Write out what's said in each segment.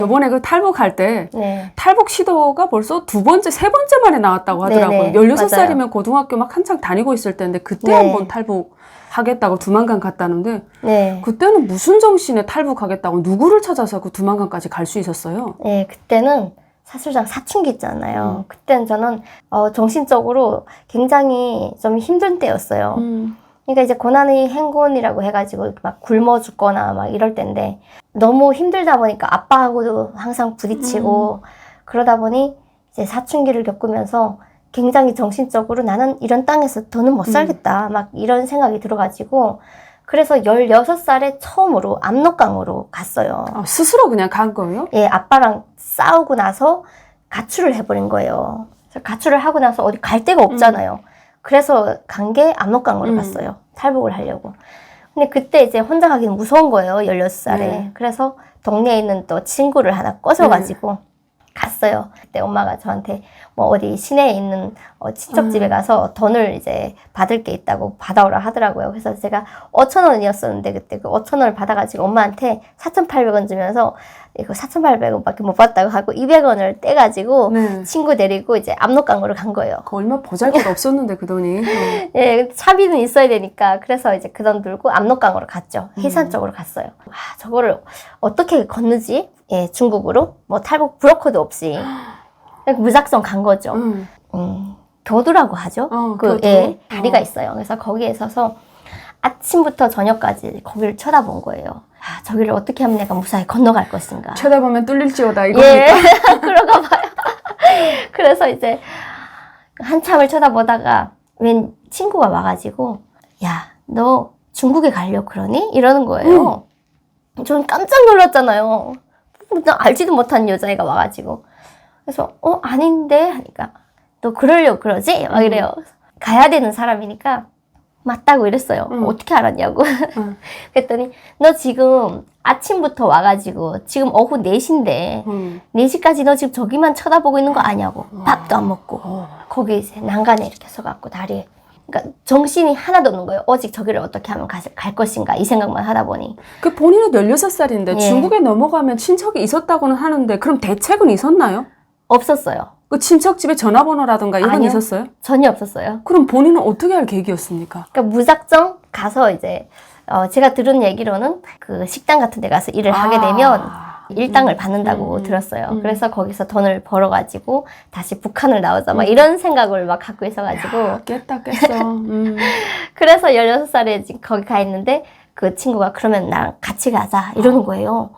이번에 그 탈북할 때 네. 탈북 시도가 벌써 두 번째, 세 번째 만에 나왔다고 하더라고요. 네네, 16살이면 맞아요. 고등학교 막 한창 다니고 있을 때인데 그때 네. 한번 탈북하겠다고 두만강 갔다는데 네. 그때는 무슨 정신에 탈북하겠다고 누구를 찾아서 그 두만강까지 갈 수 있었어요? 네, 그때는 사실상 사춘기 있잖아요. 그때는 저는 정신적으로 굉장히 좀 힘든 때였어요. 그러니까 이제 고난의 행군이라고 해가지고 막 굶어 죽거나 막 이럴 때인데 너무 힘들다 보니까 아빠하고도 항상 부딪히고 그러다 보니 이제 사춘기를 겪으면서 굉장히 정신적으로 나는 이런 땅에서 더는 못 살겠다 막 이런 생각이 들어가지고 그래서 16살에 처음으로 압록강으로 갔어요. 아, 스스로 그냥 간 거예요? 예, 아빠랑 싸우고 나서 가출을 해버린 거예요. 그래서 가출을 하고 나서 어디 갈 데가 없잖아요. 그래서 간 게 압록강으로 갔어요. 탈북을 하려고. 근데 그때 이제 혼자 가기는 무서운 거예요. 16살에. 네. 그래서 동네에 있는 또 친구를 하나 꿔서가지고 갔어요. 그때 엄마가 저한테 뭐 어디 시내에 있는 친척집에 가서 돈을 이제 받을 게 있다고 받아오라 하더라고요. 그래서 제가 5,000원이었었는데 그때 그 5,000원을 받아가지고 엄마한테 4,800원 주면서 이거 4,800원밖에 못 받다고 하고 200원을 떼가지고 네. 친구 데리고 이제 압록강으로 간 거예요. 그 얼마 보잘것 없었는데 그 돈이. 예, 차비는 있어야 되니까 그래서 이제 그 돈 들고 압록강으로 갔죠. 해산 쪽으로 갔어요. 저거를 어떻게 건너지? 예, 중국으로 뭐 탈북 브로커도 없이 무작정 간 거죠. 교두라고 하죠. 교두. 예, 다리가 있어요. 그래서 거기에 서서 아침부터 저녁까지 거기를 쳐다본 거예요. 저기를 어떻게 하면 내가 무사히 건너갈 것인가. 쳐다보면 뚫릴지어다 이겁니까? 예, 그런가 봐요. 그래서 이제 한참을 쳐다보다가 웬 친구가 와가지고 야, 너 중국에 가려고 그러니? 이러는 거예요. 저는 깜짝 놀랐잖아요. 나 알지도 못한 여자애가 와가지고. 그래서 아닌데 하니까 너 그러려고 그러지? 막 이래요. 가야 되는 사람이니까 맞다고 이랬어요. 어떻게 알았냐고. 그랬더니 너 지금 아침부터 와가지고 지금 오후 4시인데 4시까지 너 지금 저기만 쳐다보고 있는 거 아냐고. 밥도 안 먹고 거기 이제 난간에 이렇게 서갖고 다리에. 그러니까 정신이 하나도 없는 거예요. 오직 저기를 어떻게 하면 갈 것인가 이 생각만 하다 보니. 그 본인은 16살인데 예. 중국에 넘어가면 친척이 있었다고는 하는데 그럼 대책은 있었나요? 없었어요. 그 친척집에 전화번호라든가 이건 아니요. 있었어요? 전혀 없었어요. 그럼 본인은 어떻게 할 계획이었습니까? 그러니까 무작정 가서 이제 제가 들은 얘기로는 그 식당 같은 데 가서 일을 하게 되면 일당을 받는다고 들었어요. 그래서 거기서 돈을 벌어가지고 다시 북한을 나오자 막 이런 생각을 막 갖고 있어가지고 야, 깼다 깼어. 그래서 16살에 지금 거기 가 있는데 그 친구가 그러면 나랑 같이 가자 이러는 거예요.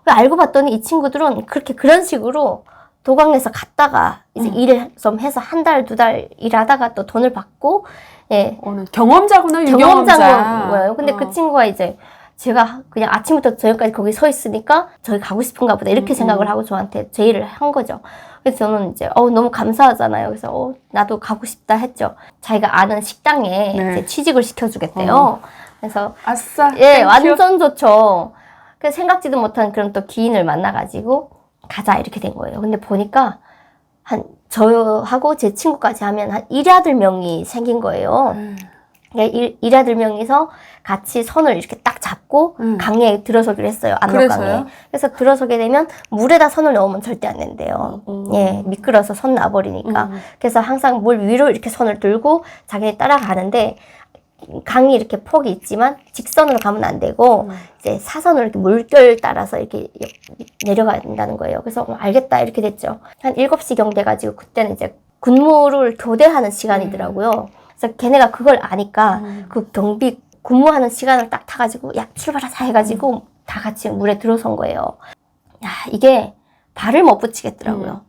알고 봤더니 이 친구들은 그런 식으로 도강에서 갔다가 이제 일을 좀 해서 한 달, 2달 일하다가 또 돈을 받고 예. 경험자구나, 유경험자. 경험자인 거예요. 근데 그 친구가 이제 제가 그냥 아침부터 저녁까지 거기 서 있으니까 저기 가고 싶은가 보다 이렇게 생각을 하고 저한테 제의를 한 거죠. 그래서 저는 이제 너무 감사하잖아요. 그래서 나도 가고 싶다 했죠. 자기가 아는 식당에 네. 이제 취직을 시켜주겠대요. 그래서 아싸. 예, 땡큐. 완전 좋죠. 그래서 생각지도 못한 그런 또 기인을 만나가지고 가자 이렇게 된 거예요. 근데 보니까 저하고 제 친구까지 하면 한 1야들 명이 생긴 거예요. 그러니까 1야들 명이서 같이 손을 이렇게 딱 잡고 강에 들어서기로 했어요. 압록강에. 그래서요? 그래서 들어서게 되면 물에다 손을 넣으면 절대 안 된대요. 예, 미끄러서 손 놔버리니까. 그래서 항상 물 위로 이렇게 손을 들고 자기네 따라가는데 강이 이렇게 폭이 있지만 직선으로 가면 안 되고 이제 사선으로 이렇게 물결 따라서 이렇게 내려간다는 거예요. 그래서 알겠다 이렇게 됐죠. 한 7시경 돼가지고 그때는 이제 군무를 교대하는 시간이더라고요. 그래서 걔네가 그걸 아니까 그 경비 근무하는 시간을 딱 타가지고 야 출발하자 해가지고 다 같이 물에 들어선 거예요. 야 이게 발을 못 붙이겠더라고요.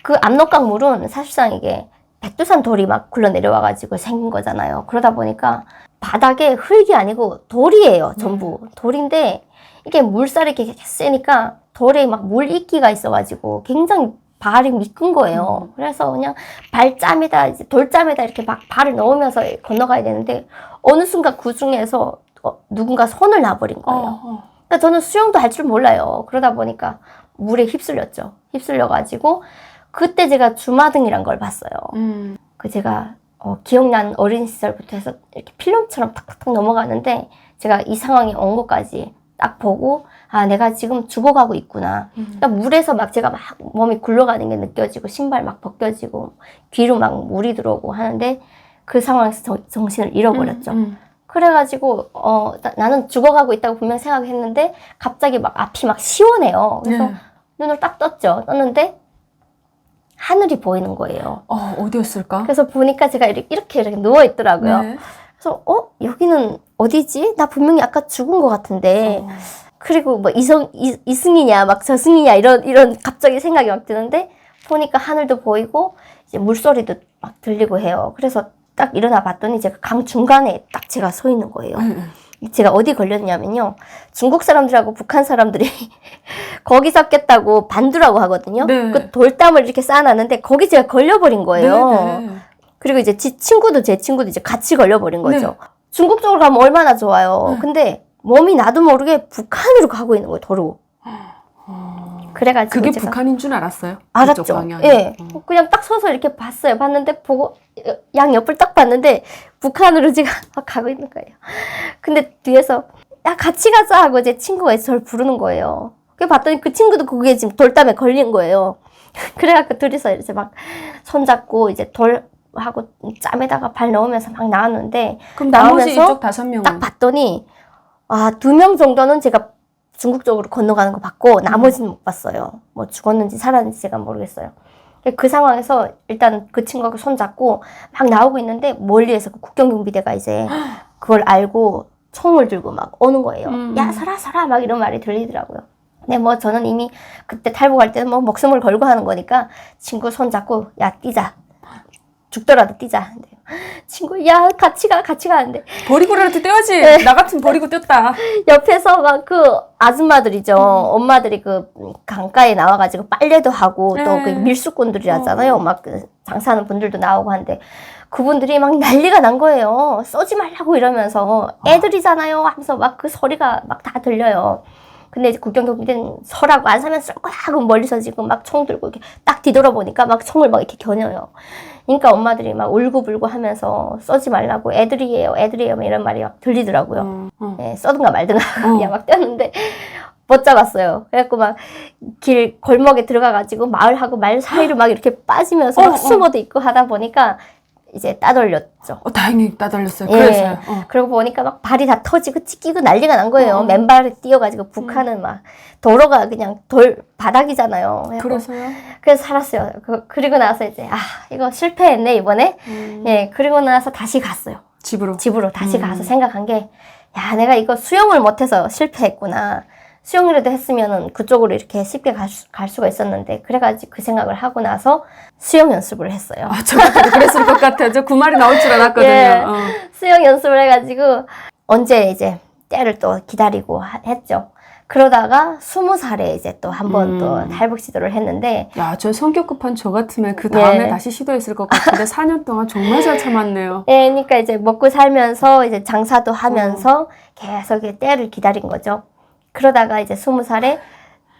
그 압록강 물은 사실상 이게 백두산 돌이 막 굴러 내려와가지고 생긴 거잖아요. 그러다 보니까 바닥에 흙이 아니고 돌이에요. 전부 돌인데 이게 물살이 이렇게 세니까 돌에 막 물이끼가 있어가지고 굉장히 발이 미끈 거예요. 그래서 그냥 발짬에다 이제 돌짬에다 이렇게 막 발을 넣으면서 건너가야 되는데 어느 순간 그 중에서 누군가 손을 놔버린 거예요. 그러니까 저는 수영도 할 줄 몰라요. 그러다 보니까 물에 휩쓸렸죠. 휩쓸려가지고 그때 제가 주마등이란 걸 봤어요. 그 제가 기억나는 어린 시절부터 해서 이렇게 필름처럼 탁탁탁 넘어가는데 제가 이 상황이 온 것까지 딱 보고 아 내가 지금 죽어가고 있구나. 그러니까 물에서 막 제가 막 몸이 굴러가는 게 느껴지고 신발 막 벗겨지고 귀로 막 물이 들어오고 하는데 그 상황에서 정신을 잃어버렸죠. 그래가지고 나는 죽어가고 있다고 분명 생각했는데 갑자기 막 앞이 막 시원해요. 그래서 눈을 딱 떴는데 하늘이 보이는 거예요. 어디였을까? 그래서 보니까 제가 이렇게 누워 있더라고요. 네. 그래서 여기는 어디지? 나 분명히 아까 죽은 것 같은데. 그리고 뭐 이승이냐 막 저승이냐 이런 갑자기 생각이 막 드는데 보니까 하늘도 보이고 이제 물소리도 막 들리고 해요. 그래서 딱 일어나 봤더니 제가 강 중간에 딱 제가 서 있는 거예요. 제가 어디 걸렸냐면요. 중국 사람들하고 북한 사람들이 거기 섞였다고 반두라고 하거든요. 네. 그 돌담을 이렇게 쌓아놨는데 거기 제가 걸려버린 거예요. 네. 그리고 이제 제 친구도 이제 같이 걸려버린 거죠. 네. 중국 쪽으로 가면 얼마나 좋아요. 근데 몸이 나도 모르게 북한으로 가고 있는 거예요, 도로. 그래가지고 그게 제가 북한인 줄 알았어요? 알았죠. 예. 그냥 딱 서서 이렇게 봤어요. 봤는데 보고 양 옆을 딱 봤는데 북한으로 제가 막 가고 있는 거예요. 근데 뒤에서 야 같이 가자 하고 제 친구가 저를 부르는 거예요. 그래 봤더니 그 친구도 거기에 지금 돌담에 걸린 거예요. 그래갖고 둘이서 이제 막 손잡고 이제 돌하고 짬에다가 발 넣으면서 막 나왔는데 그럼 나머지 이쪽 5명은? 딱 봤더니 2명 정도는 제가 중국 쪽으로 건너가는 거 봤고 나머지는 못 봤어요. 뭐 죽었는지 살았는지 제가 모르겠어요. 그 상황에서 일단 그 친구하고 손잡고 막 나오고 있는데 멀리에서 그 국경경비대가 이제 그걸 알고 총을 들고 막 오는 거예요. 야 서라 막 이런 말이 들리더라고요. 근데 뭐 저는 이미 그때 탈북할 때는 뭐 목숨을 걸고 하는 거니까 친구 손잡고 야 뛰자. 죽더라도 뛰자. 친구 야 같이 가 하는데 버리고라도 뛰어야지. 네. 나 같으면 버리고 뛰었다. 옆에서 막 그 아줌마들이죠. 엄마들이 그 강가에 나와가지고 빨래도 하고 또 그 밀수꾼들이라잖아요. 막 그 장사하는 분들도 나오고 하는데 그분들이 막 난리가 난 거예요. 쏘지 말라고 이러면서 애들이잖아요 하면서 막 그 소리가 막 다 들려요. 근데 이제 국경경비대는 서라고 안 사면 쏠 거야 하고 멀리서 지금 막 총 들고 이렇게 딱 뒤돌아보니까 막 총을 막 이렇게 겨녀요. 그러니까 엄마들이 막 울고불고 하면서 쏘지 말라고 애들이에요 막 이런 말이 막 들리더라고요. 예, 쏘든가 말든가 그냥 막 뛰었는데 못 잡았어요. 그래갖고 막 길 골목에 들어가가지고 마을하고 말 사이로 막 이렇게 빠지면서 막 숨어도 있고 하다 보니까 이제 따돌렸죠. 다행히 따돌렸어요. 예. 그래서요. 그러고 보니까 막 발이 다 터지고 찢기고 난리가 난 거예요. 맨발에 뛰어가지고 북한은 막 도로가 그냥 돌 바닥이잖아요. 그래서요? 그래서 살았어요. 그리고 나서 이제 이거 실패했네 이번에. 예. 그리고 나서 다시 갔어요. 집으로 다시 가서 생각한 게 야 내가 이거 수영을 못해서 실패했구나. 수영이라도 했으면은 그쪽으로 이렇게 쉽게 갈 수가 있었는데 그래가지고 그 생각을 하고 나서 수영 연습을 했어요. 저도 그랬을 것 같아요. 저 그 말이 나올 줄 알았거든요. 예, 수영 연습을 해가지고 언제 이제 때를 또 기다리고 했죠. 그러다가 20살에 이제 또 한 번 또 탈북 시도를 했는데 야, 저 성격 급한 저 같으면 그 다음에 다시 시도했을 것 같은데 4년 동안 정말 잘 참았네요. 예, 그러니까 이제 먹고 살면서 이제 장사도 하면서 계속 때를 기다린 거죠. 그러다가 이제 20살에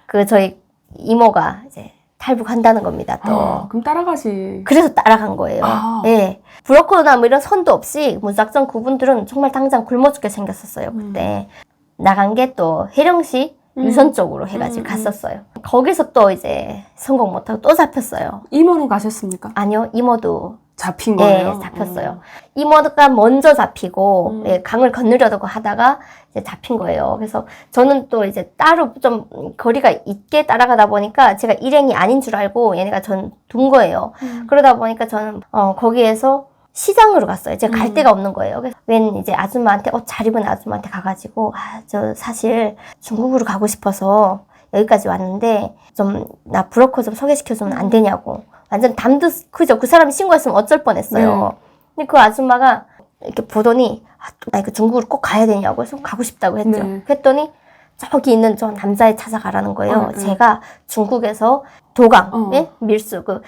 그 저희 이모가 이제 탈북한다는 겁니다. 또. 그럼 따라가지. 그래서 따라간 거예요. 예. 브로커나 뭐 이런 선도 없이 무작정 그분들은 정말 당장 굶어 죽게 생겼었어요. 그때. 나간 게 또 해령시 유선 쪽으로 해가지고 갔었어요. 거기서 또 이제 성공 못하고 또 잡혔어요. 이모는 가셨습니까? 아니요. 이모도 잡힌 거예요? 예, 잡혔어요. 이모가 먼저 잡히고 예, 강을 건너려고 하다가 이제 잡힌 거예요. 그래서 저는 또 이제 따로 좀 거리가 있게 따라가다 보니까 제가 일행이 아닌 줄 알고 얘네가 전 둔 거예요. 그러다 보니까 저는 거기에서 시장으로 갔어요. 제가 갈 데가 없는 거예요. 그래서 웬 이제 아줌마한테 옷 잘 입은 아줌마한테 가가지고 저 사실 중국으로 가고 싶어서 여기까지 왔는데 좀 나 브로커 좀 소개시켜주면 안 되냐고. 완전 담도 크죠. 그 사람이 신고했으면 어쩔 뻔했어요. 근데 그 아줌마가 이렇게 보더니 나 이거 중국으로 꼭 가야 되냐고 해서 가고 싶다고 했죠. 그랬더니 저기 있는 저 남자애 찾아가라는 거예요. 제가 중국에서 도강, 밀수 그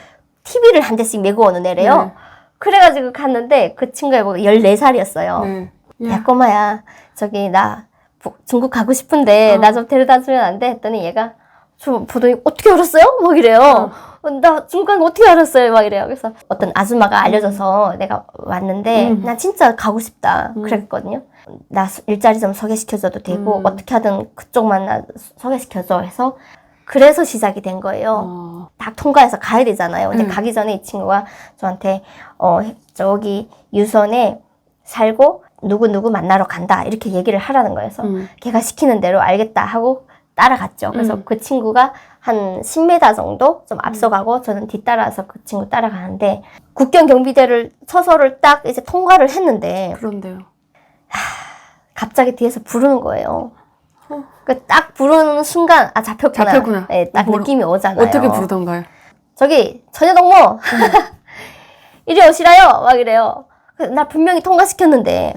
TV를 한 대씩 메고 오는 애래요. 그래가지고 갔는데 그 친구가 14살이었어요. 야 꼬마야 저기 나 중국 가고 싶은데 나 좀 데려다 주면 안 돼? 했더니 얘가 저 보더니 어떻게 알았어요? 막 이래요. 나 중간 어떻게 알았어요? 막 이래요. 그래서 어떤 아줌마가 알려줘서 내가 왔는데 나 진짜 가고 싶다 그랬거든요. 나 일자리 좀 소개시켜줘도 되고 어떻게 하든 그쪽만 나 소개시켜줘 해서 그래서 시작이 된 거예요. 다 통과해서 가야 되잖아요. 근데 가기 전에 이 친구가 저한테 저기 유선에 살고 누구 만나러 간다 이렇게 얘기를 하라는 거예요. 그래서 걔가 시키는 대로 알겠다 하고 따라갔죠. 그래서 그 친구가 한 10m 정도 좀 앞서가고 저는 뒤따라서 그 친구 따라가는데 국경 경비대를 서서를 딱 이제 통과를 했는데 그런데요. 갑자기 뒤에서 부르는 거예요. 그 딱 부르는 순간 아 잡혔구나. 네, 딱 느낌이 오잖아요. 어떻게 부르던가요? 저기 처녀동무 이리 오시라요. 막 이래요. 나 분명히 통과시켰는데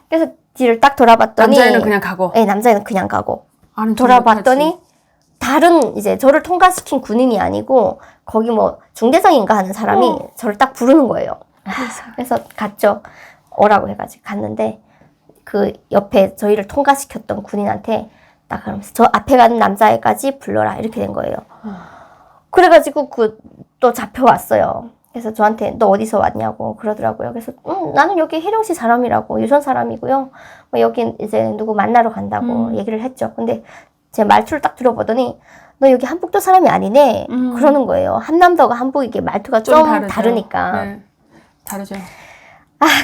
그래서 뒤를 딱 돌아봤더니 남자애는 그냥 가고. 네, 남자애는 그냥 가고. 아는 돌아봤더니 다른 이제 저를 통과시킨 군인이 아니고 거기 뭐 중대장인가 하는 사람이 저를 딱 부르는 거예요. 그래서 갔죠. 오라고 해가지고 갔는데 그 옆에 저희를 통과시켰던 군인한테 딱 그러면서 저 앞에 가는 남자애까지 불러라 이렇게 된 거예요. 그래가지고 또 잡혀왔어요. 그래서 저한테 너 어디서 왔냐고 그러더라고요. 그래서 나는 여기 해령시 사람이라고 유선 사람이고요. 뭐 여기 이제 누구 만나러 간다고 얘기를 했죠. 근데 제 말투를 딱 들어보더니 너 여기 한북도 사람이 아니네 그러는 거예요. 한남도가 한북 이게 말투가 좀 다르니까. 네. 다르죠.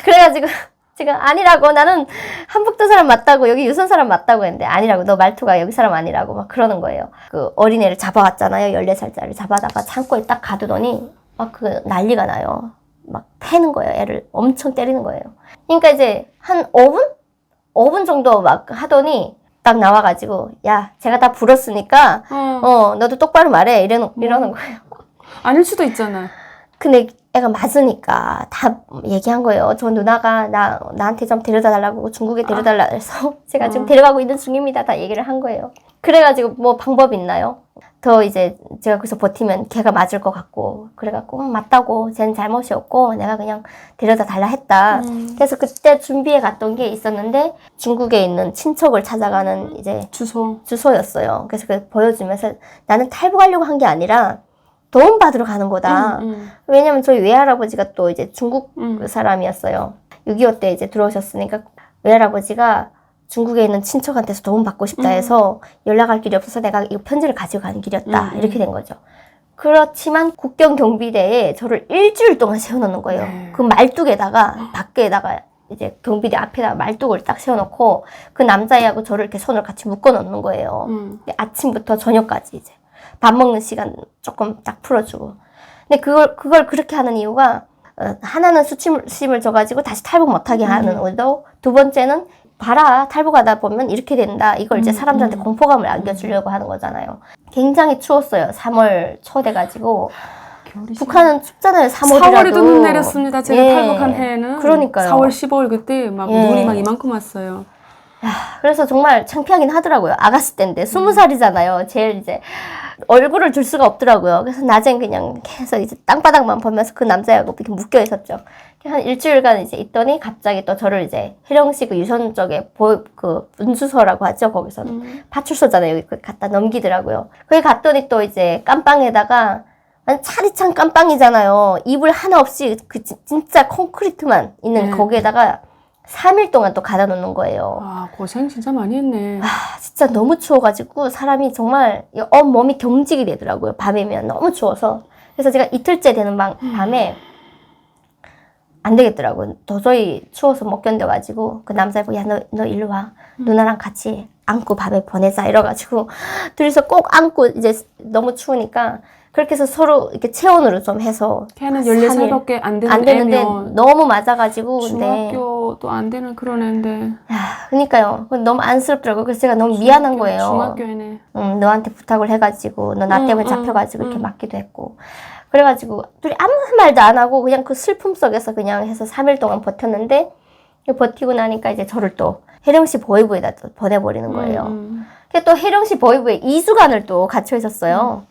그래가지고 지금 아니라고 나는 한북도 사람 맞다고 여기 유선 사람 맞다고 했는데 아니라고 너 말투가 여기 사람 아니라고 막 그러는 거예요. 그 어린애를 잡아왔잖아요. 14살짜리를 잡아다가 창고에 딱 가두더니 막 그 난리가 나요. 막 패는 거예요. 애를 엄청 때리는 거예요. 그러니까 이제 한 5분 정도 막 하더니 딱 나와가지고 야 제가 다 불었으니까 너도 똑바로 말해 이러는 거예요. 아닐 수도 있잖아. 근데 애가 맞으니까 다 얘기한 거예요. 저 누나가 나한테 좀 데려다 달라고 중국에 데려달라 해서 제가 지금 데려가고 있는 중입니다. 다 얘기를 한 거예요. 그래가지고 뭐 방법이 있나요? 더 이제 제가 거기서 버티면 걔가 맞을 것 같고 그래갖고 맞다고 쟤는 잘못이 없고 내가 그냥 데려다 달라 했다. 그래서 그때 준비해 갔던 게 있었는데 중국에 있는 친척을 찾아가는 이제 주소였어요. 그래서 그걸 보여주면서 나는 탈북하려고 한 게 아니라 도움 받으러 가는 거다. 왜냐면 저희 외할아버지가 또 이제 중국 사람이었어요. 6.25 때 이제 들어오셨으니까 외할아버지가 중국에 있는 친척한테서 도움 받고 싶다 해서 연락할 길이 없어서 내가 이 편지를 가지고 가는 길이었다. 이렇게 된 거죠. 그렇지만 국경 경비대에 저를 일주일 동안 세워놓는 거예요. 그 말뚝에다가 밖에다가 이제 경비대 앞에다가 말뚝을 딱 세워놓고 그 남자애하고 저를 이렇게 손을 같이 묶어놓는 거예요. 아침부터 저녁까지 이제. 밥 먹는 시간 조금 딱 풀어주고. 근데 그걸 그렇게 하는 이유가, 하나는 수침을 줘가지고 다시 탈북 못하게 하는 의도, 두 번째는, 봐라, 탈북하다 보면 이렇게 된다. 이걸 이제 사람들한테 공포감을 안겨주려고 하는 거잖아요. 굉장히 추웠어요. 3월 초 돼가지고. 북한은 춥잖아요. 3월이라도. 4월에도 눈 내렸습니다. 제가 탈북한 해에는. 그러니까요. 4월, 15일 그때 막 눈이 막 이만큼 왔어요. 그래서 정말 창피하긴 하더라고요. 아가씨 때인데 20살이잖아요. 제일 이제 얼굴을 줄 수가 없더라고요. 그래서 낮엔 그냥 계속 이제 땅바닥만 보면서 그 남자하고 이렇게 묶여 있었죠. 한 일주일간 이제 있더니 갑자기 또 저를 이제 해령시 그 유선 쪽에 그 분주소라고 하죠. 거기서는 파출소잖아요. 여기 갖다 넘기더라고요. 거기 갔더니 또 이제 깜빵에다가 차리찬 깜빵이잖아요. 이불 하나 없이 그 진짜 콘크리트만 있는 거기에다가 3일 동안 또 가다 놓는 거예요. 아, 고생 진짜 많이 했네. 진짜 너무 추워가지고 사람이 정말 온몸이 경직이 되더라고요. 밤이면 너무 추워서. 그래서 제가 이틀째 되는 밤에 안 되겠더라고요. 도저히 추워서 못 견뎌가지고 그 남자애가 야, 너 일로 와. 누나랑 같이 안고 밤에 보내자 이래가지고 둘이서 꼭 안고 이제 너무 추우니까 그렇게 해서 서로 이렇게 체온으로 좀 해서 걔는 14살밖에 안 되는데 애면 너무 맞아가지고 중학교도 안 되는 그런 애인데 그러니까요. 너무 안쓰럽더라고요. 그래서 제가 너무 미안한 거예요. 중학교에네. 너한테 부탁을 해가지고 너 나 때문에 잡혀가지고 이렇게 맞기도 했고 그래가지고 둘이 아무 말도 안 하고 그냥 그 슬픔 속에서 그냥 해서 3일 동안 버텼는데 버티고 나니까 이제 저를 또 해령시 보위부에다 또 보내버리는 거예요. 또 해령시 보위부에 2주간을 또 갇혀 있었어요.